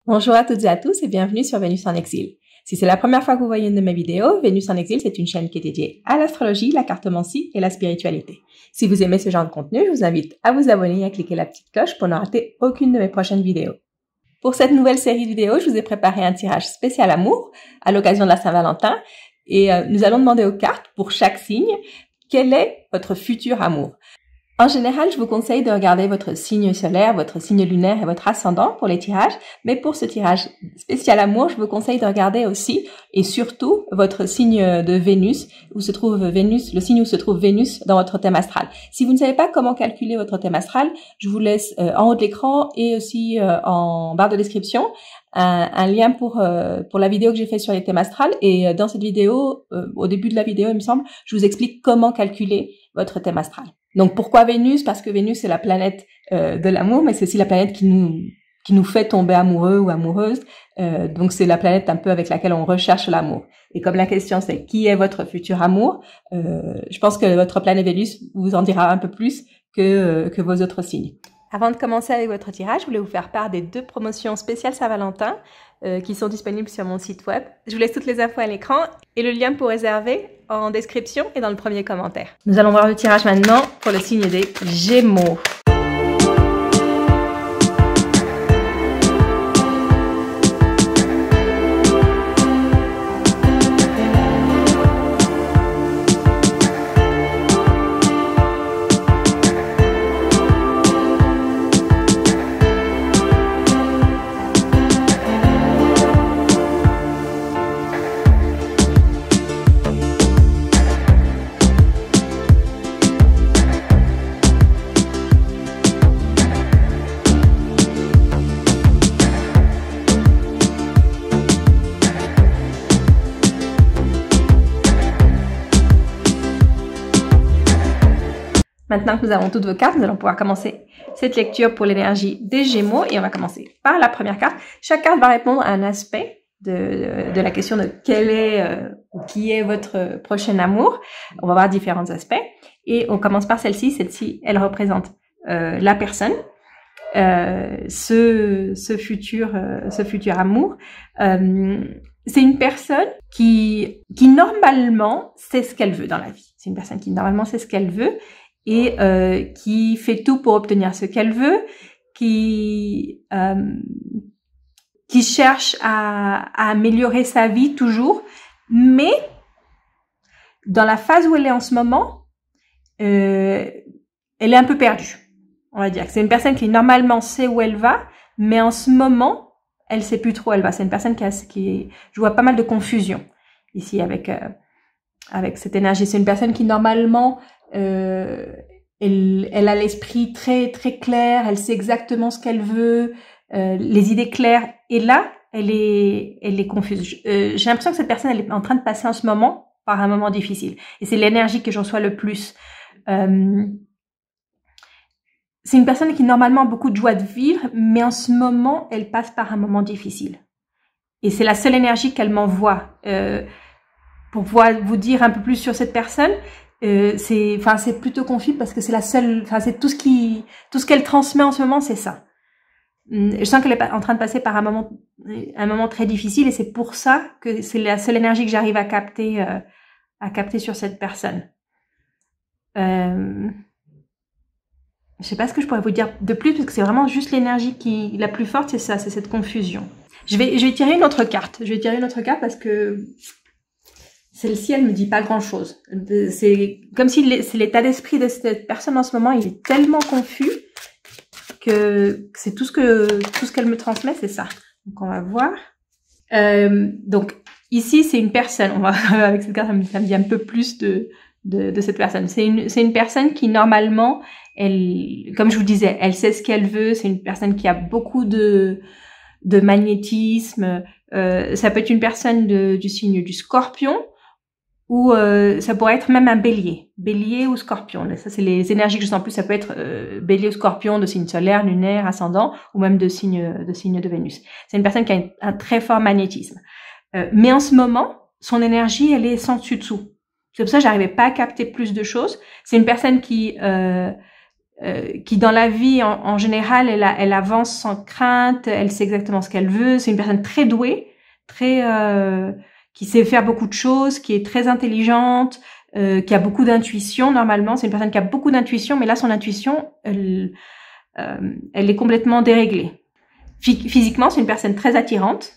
Bonjour à toutes et à tous et bienvenue sur Vénus en exil. Si c'est la première fois que vous voyez une de mes vidéos, Vénus en exil, c'est une chaîne qui est dédiée à l'astrologie, la cartomancie et la spiritualité. Si vous aimez ce genre de contenu, je vous invite à vous abonner et à cliquer la petite cloche pour ne rater aucune de mes prochaines vidéos. Pour cette nouvelle série de vidéos, je vous ai préparé un tirage spécial amour à l'occasion de la Saint-Valentin et nous allons demander aux cartes pour chaque signe quel est votre futur amour. En général, je vous conseille de regarder votre signe solaire, votre signe lunaire et votre ascendant pour les tirages, mais pour ce tirage spécial amour, je vous conseille de regarder aussi et surtout votre signe de Vénus, où se trouve Vénus, le signe où se trouve Vénus dans votre thème astral. Si vous ne savez pas comment calculer votre thème astral, je vous laisse en haut de l'écran et aussi en barre de description un lien pour la vidéo que j'ai fait sur les thèmes astrales. Et dans cette vidéo, au début de la vidéo, il me semble, je vous explique comment calculer votre thème astral. Donc pourquoi Vénus? Parce que Vénus c'est la planète de l'amour, mais c'est aussi la planète qui nous fait tomber amoureux ou amoureuse. Donc c'est la planète un peu avec laquelle on recherche l'amour. Et comme la question c'est qui est votre futur amour, je pense que votre planète Vénus vous en dira un peu plus que vos autres signes. Avant de commencer avec votre tirage, je voulais vous faire part des 2 promotions spéciales Saint-Valentin qui sont disponibles sur mon site web. Je vous laisse toutes les infos à l'écran et le lien pour réserver en description et dans le premier commentaire. Nous allons voir le tirage maintenant pour le signe des Gémeaux. Maintenant que nous avons toutes vos cartes, nous allons pouvoir commencer cette lecture pour l'énergie des Gémeaux et on va commencer par la première carte. Chaque carte va répondre à un aspect de la question de quel est ou qui est votre prochain amour. On va voir différents aspects et on commence par celle-ci. Celle-ci, elle représente la personne, ce futur amour. C'est une personne qui normalement sait ce qu'elle veut dans la vie. C'est une personne qui normalement sait ce qu'elle veut et qui fait tout pour obtenir ce qu'elle veut, qui cherche à améliorer sa vie toujours, mais dans la phase où elle est en ce moment, elle est un peu perdue. On va dire que c'est une personne qui normalement sait où elle va, mais en ce moment, elle sait plus trop où elle va. C'est une personne je vois pas mal de confusion ici avec cette énergie. C'est une personne qui normalement elle a l'esprit très très clair, elle sait exactement ce qu'elle veut, les idées claires. Et là, elle est confuse. J'ai l'impression que cette personne, elle est en train de passer en ce moment par un moment difficile. Et c'est l'énergie que je reçois le plus. C'est une personne qui normalement a beaucoup de joie de vivre, mais en ce moment, elle passe par un moment difficile. Et c'est la seule énergie qu'elle m'envoie. Pour pouvoir vous dire un peu plus sur cette personne, c'est plutôt confus parce que c'est la seule, c'est tout ce qu'elle transmet en ce moment, c'est ça. Je sens qu'elle est en train de passer par un moment très difficile et c'est pour ça que c'est la seule énergie que j'arrive à capter sur cette personne. Je sais pas ce que je pourrais vous dire de plus parce que c'est vraiment juste l'énergie la plus forte, c'est ça, c'est cette confusion. Je vais tirer une autre carte. Je vais tirer une autre carte parce que celle-ci, elle me dit pas grand-chose. C'est comme si c'est l'état d'esprit de cette personne en ce moment, il est tellement confus que c'est tout ce qu'elle me transmet, c'est ça. Donc on va voir. Donc ici, c'est une personne. On va avec cette carte, ça me dit un peu plus de cette personne. C'est une personne qui normalement, comme je vous disais, elle sait ce qu'elle veut. C'est une personne qui a beaucoup de magnétisme. Ça peut être une personne du signe du Scorpion. Ou ça pourrait être même un bélier ou scorpion. Ça, c'est les énergies que je sens plus. Ça peut être bélier ou scorpion de signe solaire, lunaire, ascendant, ou même de signe de Vénus. C'est une personne qui a un très fort magnétisme. Mais en ce moment, son énergie, elle est sans dessus dessous. C'est pour ça que j'arrivais pas à capter plus de choses. C'est une personne qui qui dans la vie en général elle avance sans crainte, elle sait exactement ce qu'elle veut, c'est une personne très douée, très qui sait faire beaucoup de choses, qui est très intelligente, qui a beaucoup d'intuition normalement, c'est une personne qui a beaucoup d'intuition, mais là son intuition elle est complètement déréglée. Physiquement, c'est une personne très attirante.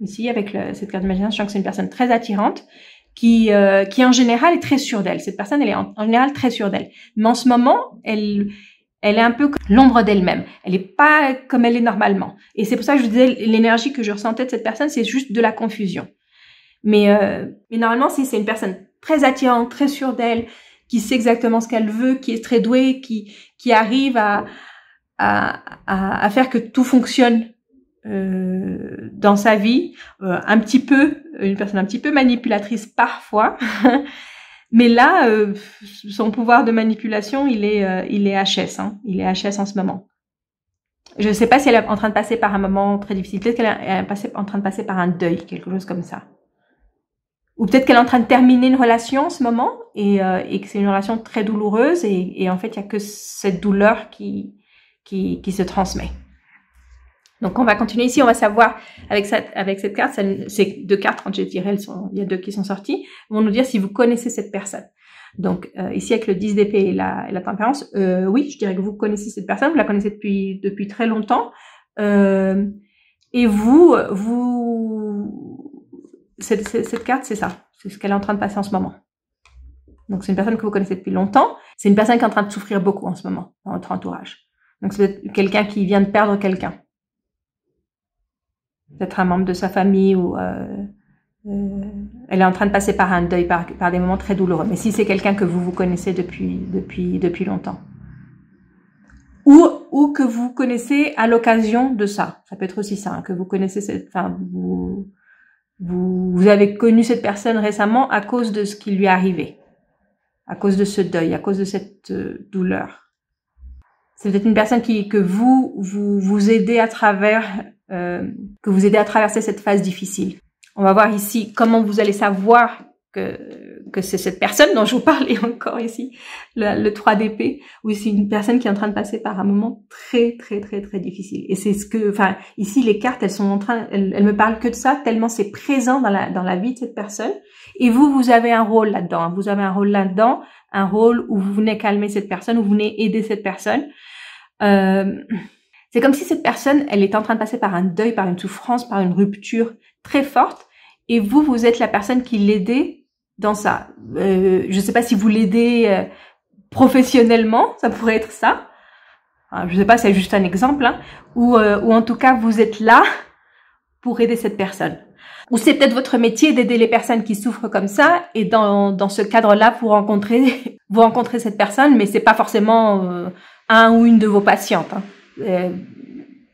Ici avec cette carte d'imagination, je sens que c'est une personne très attirante qui en général est très sûre d'elle. Cette personne, elle est en général très sûre d'elle. Mais en ce moment, elle est un peu comme l'ombre d'elle-même. Elle est pas comme elle est normalement. Et c'est pour ça que je vous disais, l'énergie que je ressentais de cette personne, c'est juste de la confusion. Mais normalement, si c'est une personne très attirante, très sûre d'elle, qui sait exactement ce qu'elle veut, qui est très douée, qui arrive à faire que tout fonctionne dans sa vie, une personne un petit peu manipulatrice parfois, mais là, son pouvoir de manipulation, il est HS, hein. Il est HS en ce moment. Je ne sais pas si elle est en train de passer par un moment très difficile, peut-être qu'elle est en train de passer par un deuil, quelque chose comme ça. Ou peut-être qu'elle est en train de terminer une relation en ce moment, et que c'est une relation très douloureuse, et en fait, il y a que cette douleur qui se transmet. Donc, on va continuer ici. On va savoir, avec cette carte, c'est 2 cartes, quand je dirais, il y a 2 qui sont sorties, vont nous dire si vous connaissez cette personne. Donc, ici, avec le 10 d'épée et la tempérance, oui, je dirais que vous connaissez cette personne, vous la connaissez depuis très longtemps, et cette carte, c'est ça. C'est ce qu'elle est en train de passer en ce moment. Donc, c'est une personne que vous connaissez depuis longtemps. C'est une personne qui est en train de souffrir beaucoup en ce moment, dans votre entourage. Donc, c'est peut-être quelqu'un qui vient de perdre quelqu'un. Peut-être un membre de sa famille ou elle est en train de passer par un deuil, par des moments très douloureux. Mais si c'est quelqu'un que vous connaissez depuis longtemps. Ou que vous connaissez à l'occasion de ça. Ça peut être aussi ça, hein, que vous connaissez vous avez connu cette personne récemment à cause de ce qui lui est arrivé. À cause de ce deuil, à cause de cette douleur. C'est peut-être une personne que vous aidez à travers, que vous aidez à traverser cette phase difficile. On va voir ici comment vous allez savoir que c'est cette personne dont je vous parlais encore ici, le 3 d'épée, où c'est une personne qui est en train de passer par un moment très, très, très, très difficile. Et c'est ici, les cartes, elles me parlent que de ça, tellement c'est présent dans la vie de cette personne. Et vous avez un rôle là-dedans. Hein. Vous avez un rôle là-dedans, un rôle où vous venez calmer cette personne, où vous venez aider cette personne. C'est comme si cette personne, elle est en train de passer par un deuil, par une souffrance, par une rupture très forte. Et vous êtes la personne qui l'aidait dans ça. Je sais pas si vous l'aidez professionnellement, ça pourrait être ça. Alors, je sais pas, c'est juste un exemple, hein. Ou en tout cas, vous êtes là pour aider cette personne. Ou c'est peut-être votre métier d'aider les personnes qui souffrent comme ça, et dans ce cadre-là, vous rencontrez cette personne, mais c'est pas forcément un ou une de vos patientes. Hein.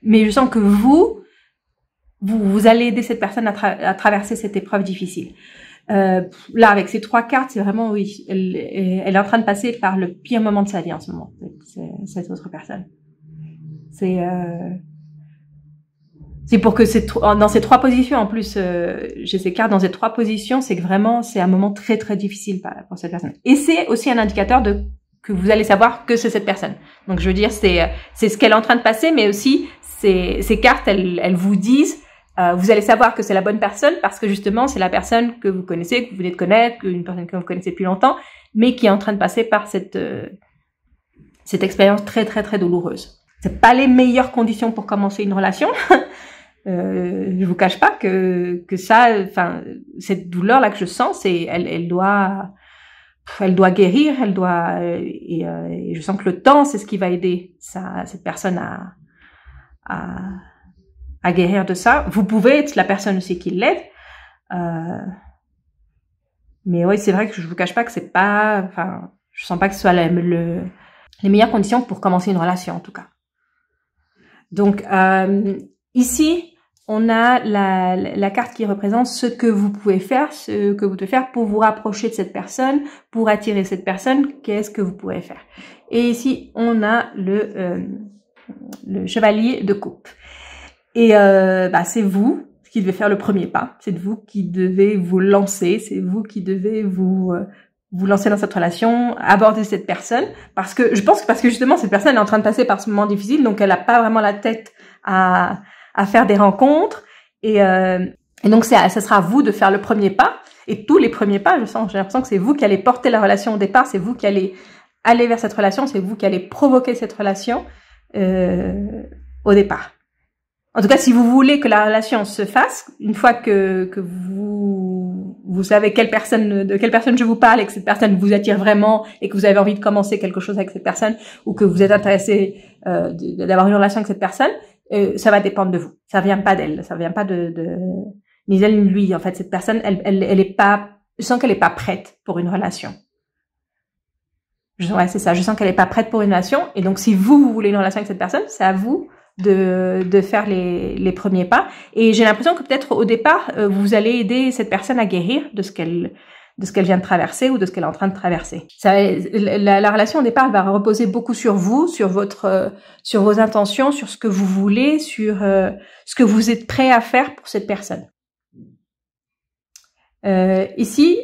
Mais je sens que vous allez aider cette personne à traverser cette épreuve difficile. Là, avec ces 3 cartes, c'est vraiment, oui, elle est en train de passer par le pire moment de sa vie en ce moment, cette autre personne. C'est pour que dans ces 3 positions, en plus, j'ai ces cartes dans ces 3 positions, c'est que vraiment, c'est un moment très, très difficile pour cette personne. Et c'est aussi un indicateur que vous allez savoir que c'est cette personne. Donc, je veux dire, c'est ce qu'elle est en train de passer, mais aussi, ces cartes, elles vous disent, vous allez savoir que c'est la bonne personne parce que justement, c'est la personne que vous connaissez, que vous venez de connaître, une personne que vous connaissez depuis longtemps, mais qui est en train de passer par cette expérience très, très, très douloureuse. C'est pas les meilleures conditions pour commencer une relation. Je vous cache pas que cette douleur là que je sens, elle doit guérir, et je sens que le temps, c'est ce qui va aider cette personne à guérir de ça. Vous pouvez être la personne aussi qui l'aide, mais oui, c'est vrai que je vous cache pas que c'est pas, je sens pas que ce soit les meilleures conditions pour commencer une relation en tout cas. Donc ici, on a la carte qui représente ce que vous pouvez faire, pour vous rapprocher de cette personne, pour attirer cette personne. Qu'est-ce que vous pouvez faire? Et ici, on a le chevalier de coupe. Et c'est vous qui devez faire le premier pas. C'est vous qui devez vous lancer. C'est vous qui devez vous vous lancer dans cette relation, aborder cette personne, parce que justement cette personne est en train de passer par ce moment difficile, donc elle a pas vraiment la tête à faire des rencontres, et donc ça sera à vous de faire le premier pas, et tous les premiers pas, j'ai l'impression que c'est vous qui allez porter la relation au départ, c'est vous qui allez aller vers cette relation, c'est vous qui allez provoquer cette relation au départ. En tout cas, si vous voulez que la relation se fasse, une fois que vous savez de quelle personne je vous parle et que cette personne vous attire vraiment et que vous avez envie de commencer quelque chose avec cette personne ou que vous êtes intéressé d'avoir une relation avec cette personne, ça va dépendre de vous. Ça vient pas d'elle, ça vient pas ni d'elle ni de lui. En fait, cette personne, elle est pas, je sens qu'elle est pas prête pour une relation. Ouais, c'est ça. Je sens qu'elle est pas prête pour une relation. Et donc, si vous voulez une relation avec cette personne, c'est à vous de faire les premiers pas. Et j'ai l'impression que peut-être au départ, vous allez aider cette personne à guérir de ce qu'elle vient de traverser ou de ce qu'elle est en train de traverser. La relation au départ, elle va reposer beaucoup sur vous, sur vos intentions, sur ce que vous voulez, sur ce que vous êtes prêt à faire pour cette personne. Ici,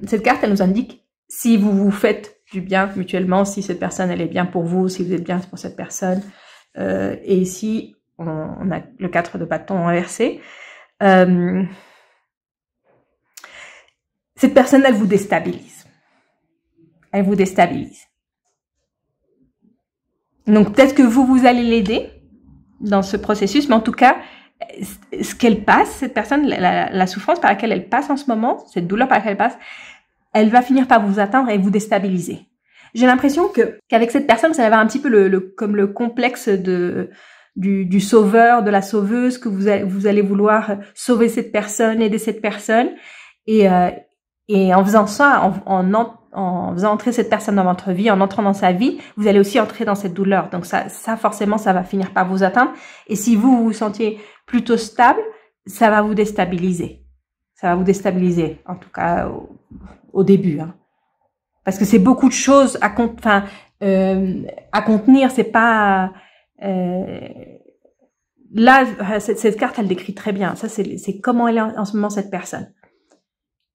cette carte, elle nous indique si vous vous faites du bien mutuellement, si cette personne, elle est bien pour vous, si vous êtes bien pour cette personne. Et ici, on a le 4 de bâton inversé. Cette personne, elle vous déstabilise. Elle vous déstabilise. Donc, peut-être que vous allez l'aider dans ce processus, mais en tout cas, ce qu'elle passe, cette personne, la souffrance par laquelle elle passe en ce moment, cette douleur par laquelle elle passe, elle va finir par vous atteindre et vous déstabiliser. J'ai l'impression qu'avec cette personne, ça va avoir un petit peu comme le complexe du sauveur, de la sauveuse, que vous allez vouloir sauver cette personne, aider cette personne, et en faisant ça, en faisant entrer cette personne dans votre vie, en entrant dans sa vie, vous allez aussi entrer dans cette douleur. Donc ça forcément, ça va finir par vous atteindre. Et si vous vous sentiez plutôt stable, ça va vous déstabiliser. Ça va vous déstabiliser, en tout cas au début, hein. Parce que c'est beaucoup de choses à contenir. C'est pas là. Cette carte, elle décrit très bien. Ça, c'est comment elle est en ce moment cette personne.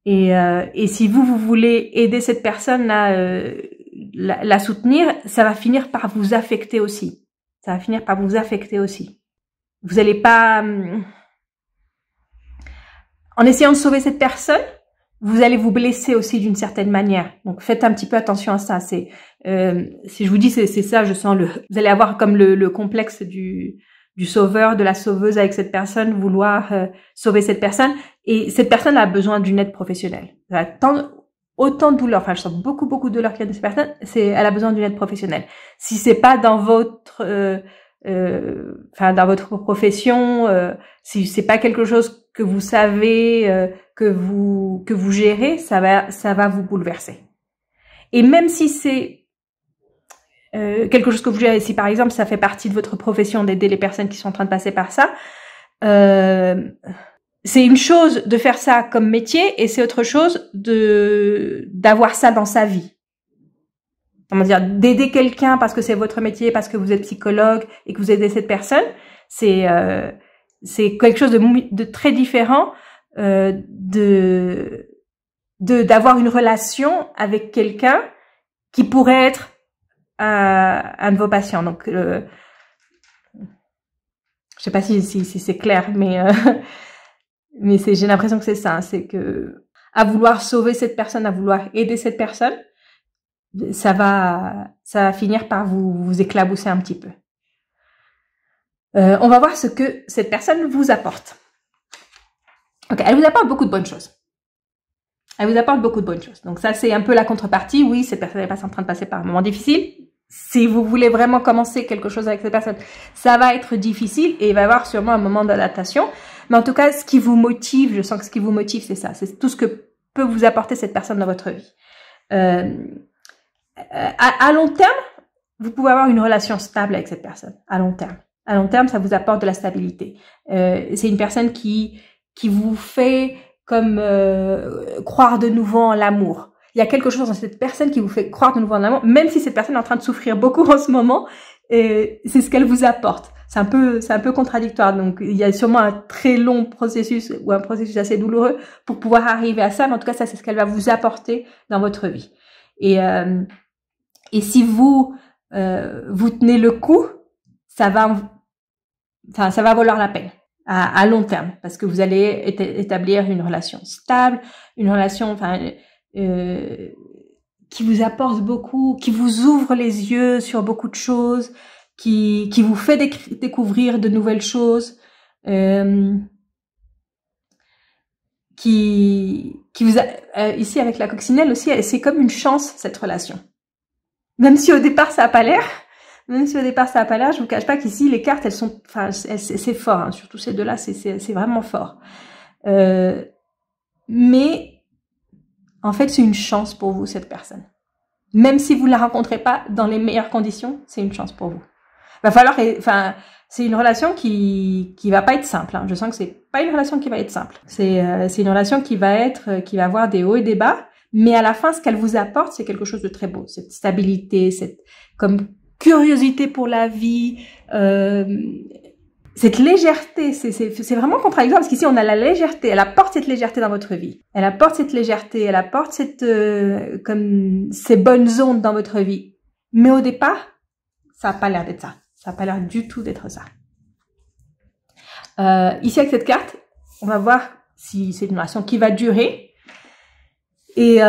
Et si vous voulez aider cette personne la soutenir, ça va finir par vous affecter aussi. Ça va finir par vous affecter aussi. Vous allez pas, en essayant de sauver cette personne, vous allez vous blesser aussi d'une certaine manière. Donc faites un petit peu attention à ça. Si je vous dis c'est ça, je sens vous allez avoir comme le complexe du sauveur, de la sauveuse avec cette personne, vouloir sauver cette personne. Et cette personne a besoin d'une aide professionnelle. Autant de douleur, enfin je sens beaucoup de douleur qu'il y a de cette personne, elle a besoin d'une aide professionnelle. Si c'est pas dans votre dans votre profession, si c'est pas quelque chose que vous savez, que vous gérez, ça va vous bouleverser. Et même si c'est quelque chose que vous gérez, si par exemple ça fait partie de votre profession d'aider les personnes qui sont en train de passer par ça, c'est une chose de faire ça comme métier et c'est autre chose d'avoir ça dans sa vie. Comment dire, d'aider quelqu'un parce que c'est votre métier, parce que vous êtes psychologue et que vous aidez cette personne, c'est quelque chose de très différent d'avoir une relation avec quelqu'un qui pourrait être un de vos patients. Donc je sais pas si c'est clair, mais j'ai l'impression que c'est ça, hein, c'est que à vouloir sauver cette personne, à vouloir aider cette personne, ça va finir par vous éclabousser un petit peu. On va voir ce que cette personne vous apporte. Ok, elle vous apporte beaucoup de bonnes choses. Elle vous apporte beaucoup de bonnes choses. Donc ça, c'est un peu la contrepartie. Oui, cette personne est pas en train de passer par un moment difficile. Si vous voulez vraiment commencer quelque chose avec cette personne, ça va être difficile et il va y avoir sûrement un moment d'adaptation. Mais en tout cas, ce qui vous motive, je sens que ce qui vous motive, c'est ça. C'est tout ce que peut vous apporter cette personne dans votre vie. À long terme, vous pouvez avoir une relation stable avec cette personne. À long terme. À long terme, ça vous apporte de la stabilité. C'est une personne qui vous fait comme croire de nouveau en l'amour. Il y a quelque chose dans cette personne qui vous fait croire de nouveau en l'amour, même si cette personne est en train de souffrir beaucoup en ce moment, c'est ce qu'elle vous apporte. c'est un peu contradictoire. Donc, il y a sûrement un très long processus ou un processus assez douloureux pour pouvoir arriver à ça. Mais en tout cas, ça, c'est ce qu'elle va vous apporter dans votre vie. Et si vous tenez le coup, ça va valoir la peine à long terme, parce que vous allez établir une relation stable, une relation, qui vous apporte beaucoup, qui vous ouvre les yeux sur beaucoup de choses, qui vous fait découvrir de nouvelles choses, qui vous ici avec la coccinelle aussi, c'est comme une chance, cette relation. Même si au départ ça a pas l'air, je vous cache pas qu'ici les cartes elles sont, c'est fort, hein, surtout ces deux-là, c'est vraiment fort. Mais en fait c'est une chance pour vous, cette personne. Même si vous la rencontrez pas dans les meilleures conditions, c'est une chance pour vous. Va falloir, c'est une relation qui va pas être simple, hein. Je sens que c'est pas une relation qui va être simple. C'est une relation qui va avoir des hauts et des bas, mais à la fin, ce qu'elle vous apporte, c'est quelque chose de très beau. Cette stabilité, cette comme curiosité pour la vie, cette légèreté. C'est vraiment contradictoire parce qu'ici on a la légèreté. Elle apporte cette légèreté dans votre vie. Elle apporte cette légèreté. Elle apporte comme ces bonnes ondes dans votre vie. Mais au départ, ça a pas l'air d'être ça. Ça n'a pas l'air du tout d'être ça. Ici, avec cette carte, on va voir si c'est une relation qui va durer. Et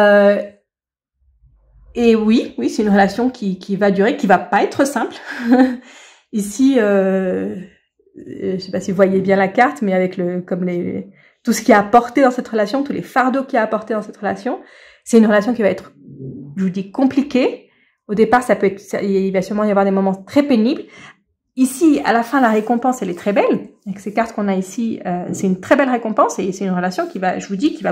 oui, c'est une relation qui va durer, qui va pas être simple. Ici, je sais pas si vous voyez bien la carte, mais avec tout ce qui est apporté dans cette relation, tous les fardeaux qui a apporté dans cette relation, c'est une relation qui va être, je vous dis, compliquée. Au départ, il va sûrement y avoir des moments très pénibles. Ici, à la fin, la récompense, elle est très belle. Avec ces cartes qu'on a ici, c'est une très belle récompense et c'est une relation qui va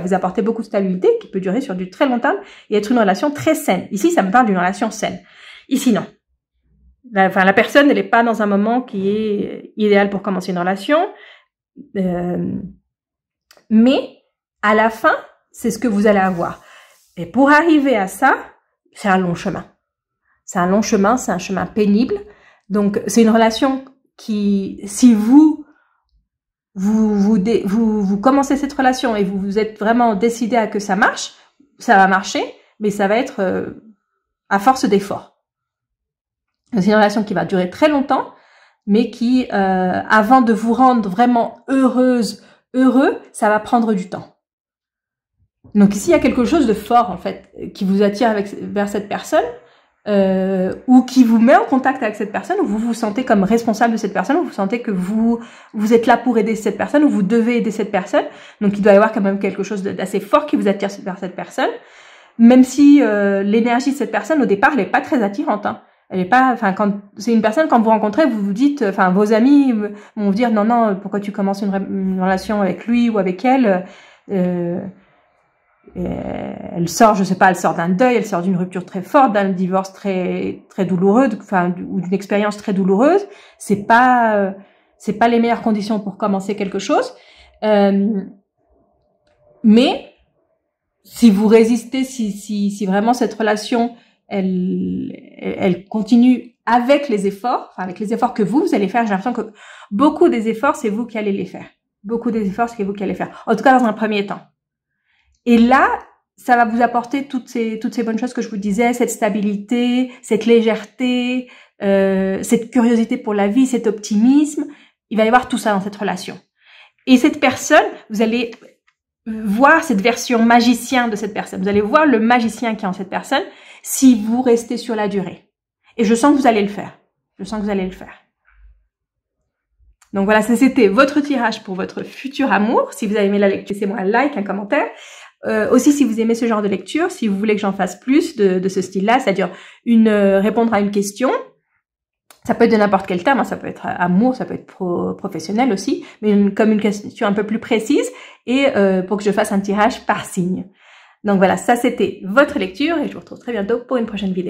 vous apporter beaucoup de stabilité, qui peut durer sur du très long terme et être une relation très saine. Ici, ça me parle d'une relation saine. Ici, non. La personne, elle n'est pas dans un moment qui est idéal pour commencer une relation. Mais, à la fin, c'est ce que vous allez avoir. Et pour arriver à ça, c'est un long chemin. C'est un long chemin, c'est un chemin pénible. Donc, c'est une relation qui, si vous commencez cette relation et vous êtes vraiment décidé à que ça marche, ça va marcher, mais ça va être à force d'efforts. C'est une relation qui va durer très longtemps, mais qui, avant de vous rendre vraiment heureux, ça va prendre du temps. Donc ici, il y a quelque chose de fort, en fait, qui vous attire vers cette personne, ou qui vous met en contact avec cette personne, où vous vous sentez comme responsable de cette personne, où vous sentez que vous êtes là pour aider cette personne, où vous devez aider cette personne. Donc il doit y avoir quand même quelque chose d'assez fort qui vous attire vers cette personne, même si l'énergie de cette personne au départ elle est pas très attirante, hein. Elle est pas, quand c'est une personne, quand vous rencontrez, vous vous dites, vos amis vont vous dire non, pourquoi tu commences une relation avec lui ou avec elle. Elle sort, je sais pas, elle sort d'un deuil, elle sort d'une rupture très forte, d'un divorce très très douloureux, ou d'une expérience très douloureuse. C'est pas les meilleures conditions pour commencer quelque chose. Mais si vous résistez, si vraiment cette relation elle continue avec les efforts, avec les efforts que vous allez faire, j'ai l'impression que beaucoup des efforts c'est vous qui allez les faire. Beaucoup des efforts c'est vous qui allez faire. En tout cas dans un premier temps. Et là, ça va vous apporter toutes ces bonnes choses que je vous disais, cette stabilité, cette légèreté, cette curiosité pour la vie, cet optimisme. Il va y avoir tout ça dans cette relation. Et cette personne, vous allez voir cette version magicien de cette personne. Vous allez voir le magicien qui est en cette personne si vous restez sur la durée. Et je sens que vous allez le faire. Donc voilà, ça c'était votre tirage pour votre futur amour. Si vous avez aimé la lecture, laissez-moi un like, un commentaire. Aussi, si vous aimez ce genre de lecture, si vous voulez que j'en fasse plus de ce style-là, c'est-à-dire répondre à une question, ça peut être de n'importe quel terme, hein, ça peut être amour, ça peut être professionnel aussi, mais comme une question un peu plus précise, et pour que je fasse un tirage par signe. Donc voilà, ça c'était votre lecture, et je vous retrouve très bientôt pour une prochaine vidéo.